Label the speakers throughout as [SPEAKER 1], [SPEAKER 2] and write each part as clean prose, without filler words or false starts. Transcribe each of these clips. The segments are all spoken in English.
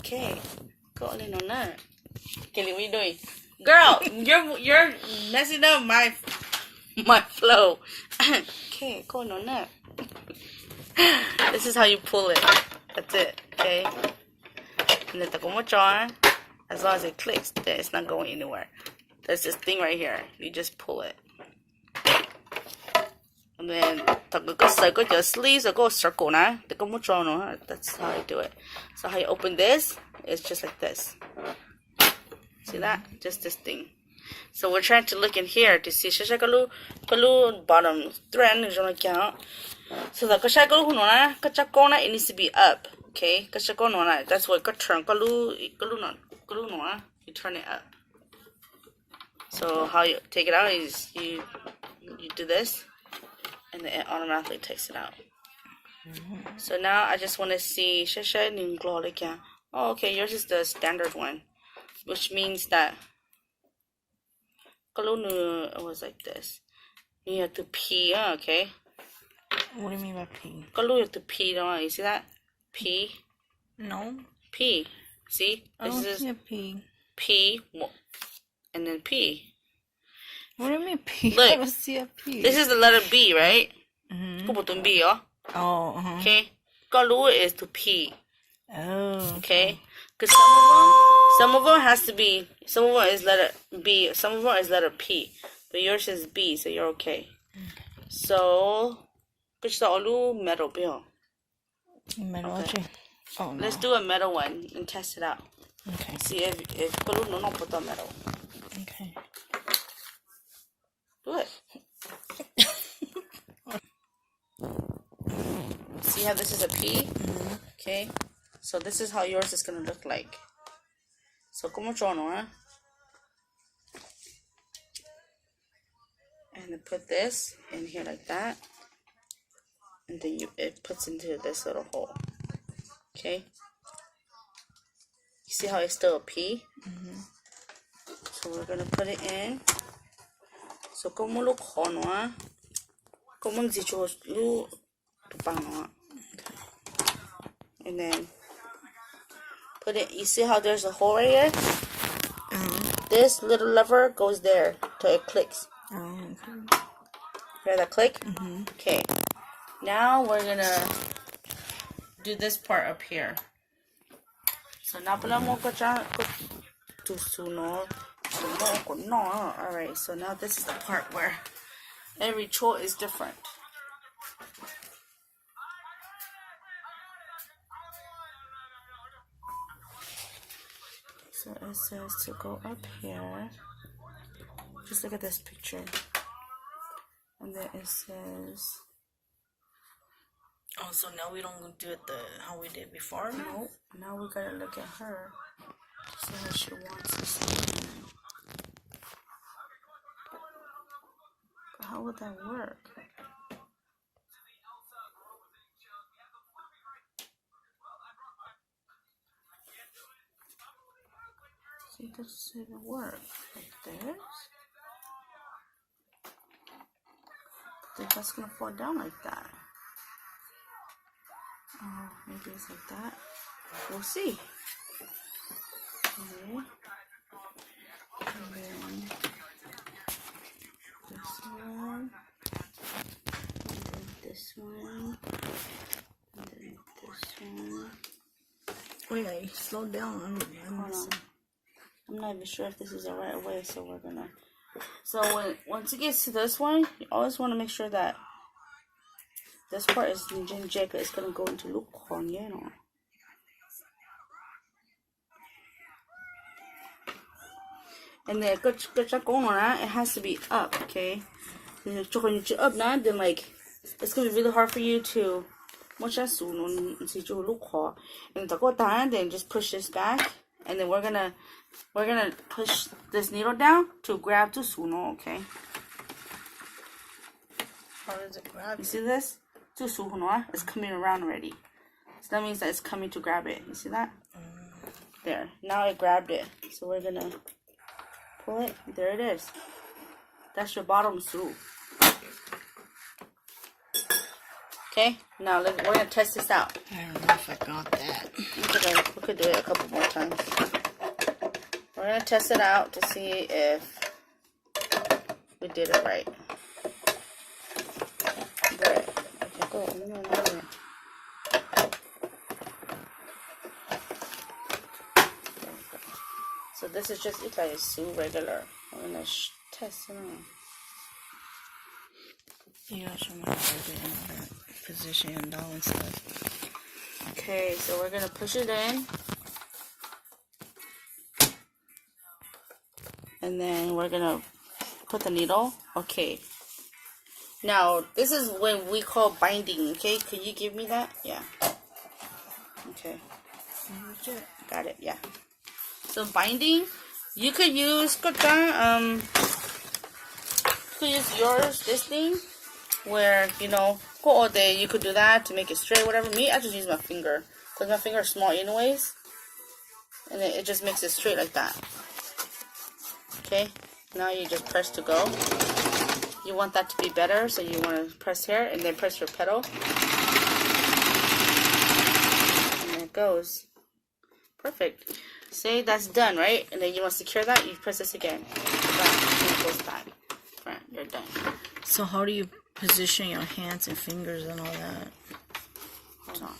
[SPEAKER 1] Okay. Go in on that. Kelly, what are you doing? Girl, you're messing up my flow. Okay, go on that. This is how you pull it. That's it. Okay. And then as long as it clicks, then it's not going anywhere. There's this thing right here. You just pull it. And then go your sleeves or go circle now. That's how you do it. So how you open this, it's just like this. See that? Just this thing. So we're trying to look in here to see kalu bottom thread is gonna count. So the it needs to be up. Okay? That's what turn you turn it up. So how you take it out is you do this, and then it automatically takes it out. So now I just want to see oh, okay, yours is the standard one, which means that it was like this. You have to pee, okay?
[SPEAKER 2] What do you mean by pee?
[SPEAKER 1] You have to pee, don't you see that? Pee.
[SPEAKER 2] No.
[SPEAKER 1] P. See?
[SPEAKER 2] I don't see a P.
[SPEAKER 1] P. And then P.
[SPEAKER 2] What do you mean P?
[SPEAKER 1] Look,
[SPEAKER 2] I don't see a P.
[SPEAKER 1] This is the letter B, right? B, oh.
[SPEAKER 2] Oh,
[SPEAKER 1] Okay. Kalu is to P.
[SPEAKER 2] Oh.
[SPEAKER 1] Okay. Because some of them has to be, some of them is letter B, some of them is letter P. But yours is B, so you're okay. So, metal bill.
[SPEAKER 2] Metal,
[SPEAKER 1] okay.
[SPEAKER 2] Oh, no.
[SPEAKER 1] Let's do a metal one and test it out.
[SPEAKER 2] Okay.
[SPEAKER 1] See if no put the metal.
[SPEAKER 2] Okay.
[SPEAKER 1] Do it. See how this is a P? Okay. So this is how yours is gonna look like. So como chono, huh? And then put this in here like that. And then it puts into this little hole. Okay. You see how it's still a P? So we're gonna put it in. So como lo kono, como nzicho lu tupano. And then put it. You see how there's a hole right here? This little lever goes there till it clicks.
[SPEAKER 2] Okay.
[SPEAKER 1] Hear that click? Okay. Now we're gonna do this part up here. So now alright, so now this is the part where every chore is different. So it says to go up here. Just look at this picture. And then it says,
[SPEAKER 2] Oh, so now we don't do it how we did before?
[SPEAKER 1] no, now we gotta look at her. See how she wants us. But how would that work? See, that doesn't even work. Like this? Then that's gonna fall down like that. Oh, maybe it's like that. We'll see. Okay. And then this one. And then this one. And then this one.
[SPEAKER 2] Wait, slow down.
[SPEAKER 1] Hold on. I'm not even sure if this is the right way, so we're gonna. So once it gets to this one, you always want to make sure that this part is Jinjeka. It's gonna go into Lukon, you know. And then it has to be up, okay? And if you're up now, then like it's gonna be really hard for you to and then just push this back, and then we're gonna push this needle down to grab to suno, okay?
[SPEAKER 2] How does it grab?
[SPEAKER 1] You see this? To suno, it's coming around already. So that means that it's coming to grab it. You see that? There. Now it grabbed it. So we're gonna pull it. There it is. That's your bottom su. Okay, now we're gonna test this out.
[SPEAKER 2] I don't know if I got that.
[SPEAKER 1] We could do it a couple more times. We're gonna test it out to see if we did it right. Right. Okay, go. No. So this is just Italy so regular. I'm gonna test it out.
[SPEAKER 2] You gotta show me how to do another position and doll and stuff.
[SPEAKER 1] Okay, so we're gonna push it in. And then we're gonna put the needle. Okay. Now, this is when we call binding, okay? Could you give me that? Yeah. Okay. Got it, yeah. So binding, you could use yours, this thing, where, you know, go all day, you could do that to make it straight, whatever. Me, I just use my finger, because my finger is small anyways. And then it just makes it straight like that. Okay, now you just press to go. You want that to be better, so you want to press here and then press your pedal. And there it goes. Perfect. Say that's done, right? And then you want to secure that, you press this again. And it goes back. Right, you're done.
[SPEAKER 2] So how do you position your hands and fingers and all that?
[SPEAKER 1] Hold on.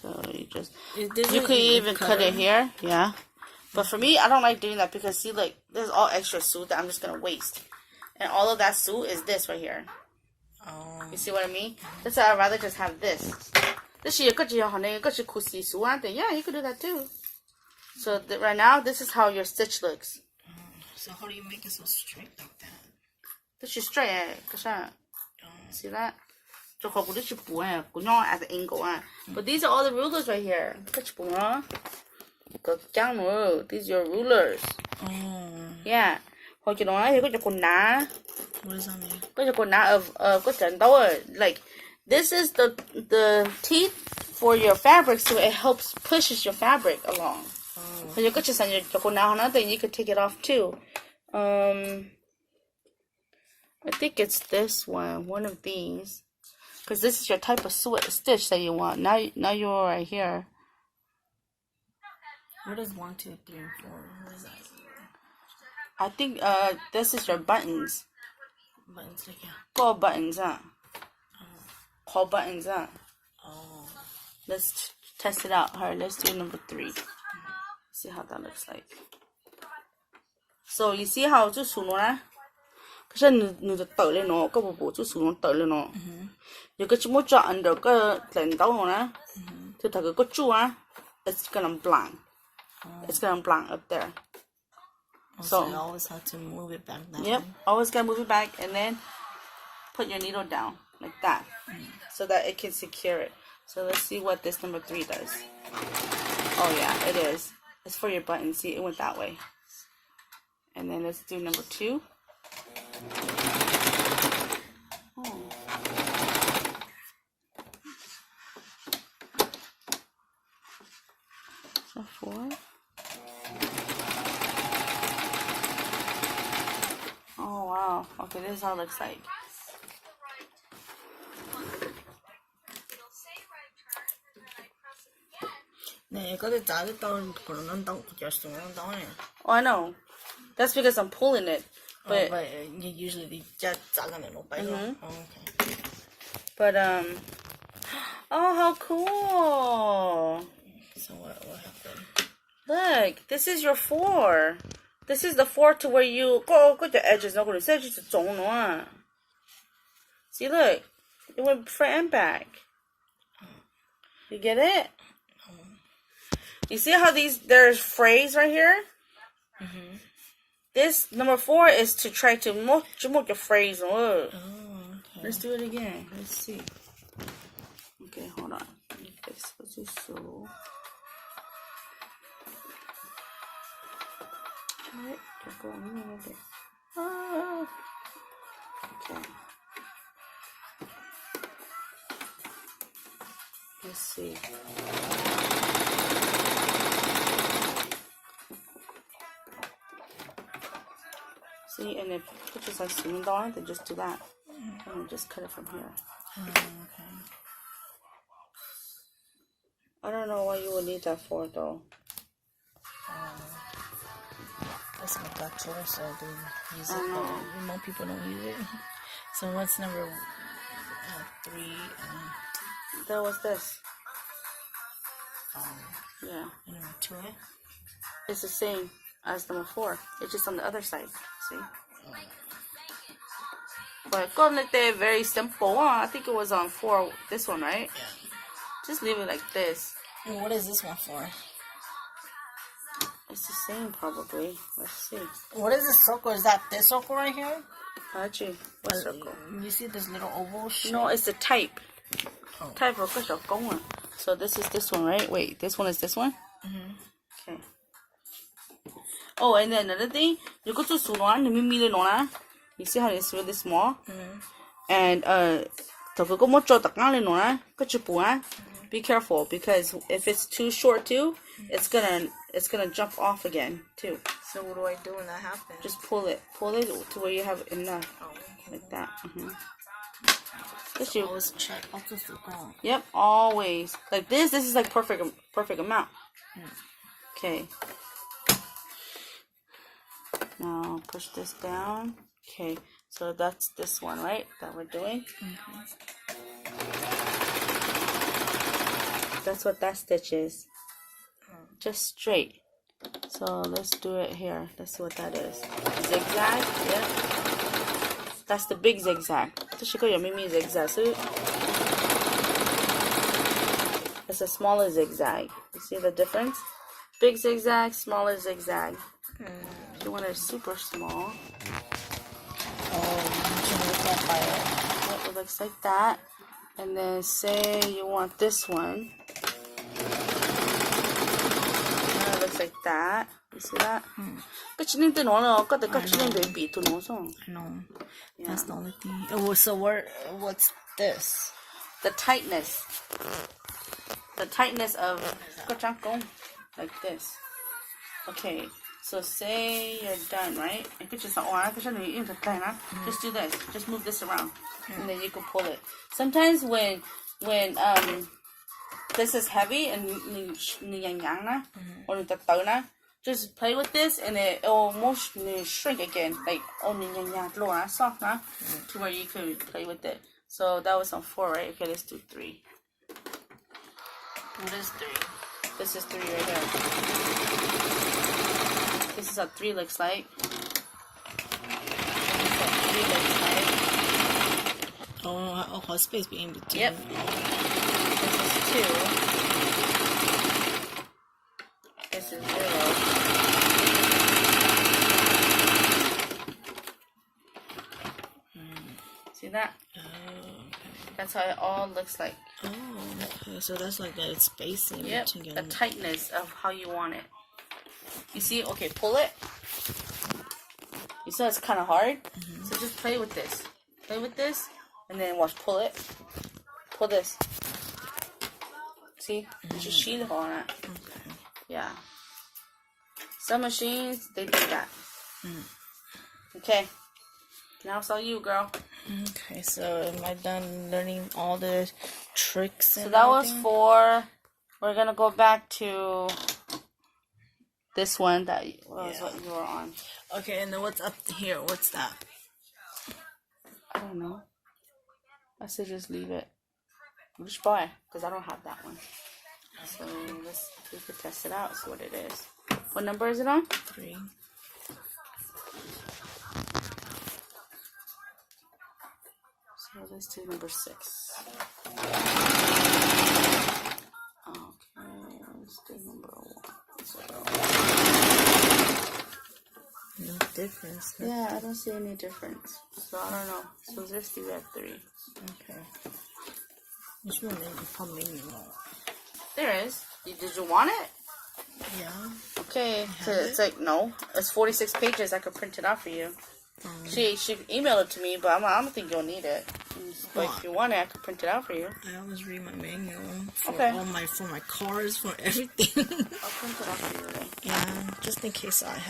[SPEAKER 1] So you just, you could even cut it here, yeah. But for me, I don't like doing that because see, like, there's all extra suit that I'm just gonna waste, and all of that suit is this right here.
[SPEAKER 2] Oh.
[SPEAKER 1] You see what I mean? That's why I'd rather just have this. This is yeah, you could do that too. So right now, this is how your stitch looks.
[SPEAKER 2] So how do you make it so straight like that?
[SPEAKER 1] This is straight, see that? At the angle, but these are all the rulers right here. These are your rulers.
[SPEAKER 2] Oh.
[SPEAKER 1] Yeah. What does that mean? Like, this is the teeth for your fabric, so it helps pushes your fabric along. Oh. You could take it off too. I think it's this one of these. Because this is your type of stitch that you want. Now you're right here.
[SPEAKER 2] What is 1, 2, 3, and 4? What is that?
[SPEAKER 1] I think this is your buttons.
[SPEAKER 2] Buttons, yeah.
[SPEAKER 1] Call buttons, Call buttons,
[SPEAKER 2] Oh.
[SPEAKER 1] Let's test it out. Alright, let's do number 3. See how that looks like. So you see how it's so no. Cái nó tự lên nó có bộ chút xuống tự lên nó. Rồi cái chúng chọn under cái lên đầu nó. Thì thằng cái chú it's gonna blank. It's gonna blank up there.
[SPEAKER 2] So you always have to move it back down.
[SPEAKER 1] Yep, always gotta move it back and then put your needle down like that, so that it can secure it. So let's see what this number 3 does. Oh yeah, it is. It's for your button. See, it went that way. And then let's do number 2. Oh. So 4. Oh wow. Okay, this is how it looks like. Oh, I know. That's because I'm pulling it. But,
[SPEAKER 2] but usually just okay.
[SPEAKER 1] But oh, how cool!
[SPEAKER 2] So what happened?
[SPEAKER 1] Look, this is your 4. This is the 4 to where you go the edges. Not going to edges to see, look, it went front and back. You get it? You see how there's phrase right here? This number 4 is to try to make your phrase. Oh, okay. Let's do it again. Let's see. Okay, hold on. Let me fix this so. Alright, go on a little bit. Okay. Let's see. See, and if pictures like zooming down, then just do that. And then just cut it from here.
[SPEAKER 2] Okay.
[SPEAKER 1] I don't know what you would need that for, though.
[SPEAKER 2] That's my doctor, so they use it, but more people don't use it. So what's number 3?
[SPEAKER 1] That was this. Yeah.
[SPEAKER 2] Number 2?
[SPEAKER 1] It's the same as number 4. It's just on the other side. See? But go like that, very simple. I think it was on 4, this one, right?
[SPEAKER 2] Yeah.
[SPEAKER 1] Just leave it like this.
[SPEAKER 2] And what is this one for?
[SPEAKER 1] It's the same, probably. Let's see.
[SPEAKER 2] What is this circle? Is that this circle right here?
[SPEAKER 1] Actually, what circle?
[SPEAKER 2] You see this little oval shape?
[SPEAKER 1] No, it's the type.
[SPEAKER 2] Oh.
[SPEAKER 1] Type of one. So this is this one, right? Wait, this one is this one? Okay. Oh, and then another thing, you go to salon, you see how it's really small? And be careful, because if it's too short too, it's gonna jump off again too.
[SPEAKER 2] So what do I do when that happens?
[SPEAKER 1] Just pull it to where you have enough, like that.
[SPEAKER 2] Always check.
[SPEAKER 1] Yep, always. Like this is like perfect amount. Okay. Now push this down. Okay, so that's this one, right? That we're doing. That's what that stitch is. Just straight. So let's do it here. Let's see what that is. Zigzag. Yeah. That's the big zigzag. Zigzag. It's a smaller zigzag. You see the difference? Big zigzag, smaller zigzag. If you want it super small, it looks like that. And then say you want this one. It looks like that. You see that? I
[SPEAKER 2] know. That's the only thing. Oh, so what's this?
[SPEAKER 1] The tightness. The tightness of like this. Okay. So say you're done, right? Just do this. Just move this around, and then you can pull it. Sometimes when this is heavy and or just play with this, and it will almost shrink again, like soft to where you can play with it. So that was on 4, right? Okay, let's do 3.
[SPEAKER 2] What is 3?
[SPEAKER 1] This is 3 right here. This is what 3 looks like.
[SPEAKER 2] Oh, her space being between.
[SPEAKER 1] Yep. This is 2. This is 0. See that? That's how it all looks like.
[SPEAKER 2] Oh, okay. So that's like that spacing.
[SPEAKER 1] Yep. The tightness of how you want it. You see? Okay, pull it. You saw it's kind of hard. So just play with this. Play with this. And then watch, pull it. Pull this. See? Just sheet it on it. Yeah. Some machines, they do that. Okay. Now it's all you, girl.
[SPEAKER 2] Okay, so am I done learning all the tricks and
[SPEAKER 1] So that
[SPEAKER 2] everything?
[SPEAKER 1] was 4. We're going to go back to this one that was what you were on.
[SPEAKER 2] Okay, and then what's up here? What's that?
[SPEAKER 1] I don't know. I said just leave it. Which boy? Because I don't have that one. So we could test it out, see what it is. What number is it on?
[SPEAKER 2] 3.
[SPEAKER 1] So let's do number 6. Okay, let's do number 1.
[SPEAKER 2] No difference.
[SPEAKER 1] Yeah, I don't see any difference. So I don't know. So let's do that 3.
[SPEAKER 2] Okay. Which one maybe more?
[SPEAKER 1] There is. Did you want it?
[SPEAKER 2] Yeah.
[SPEAKER 1] Okay. So it's like, no. It's 46 pages. I could print it out for you. She emailed it to me, but I don't think you'll need it. But if you want it, I could print it out for you.
[SPEAKER 2] I always read my manual for for my cars, for everything.
[SPEAKER 1] I'll print it out for you then.
[SPEAKER 2] Yeah, just in case I have.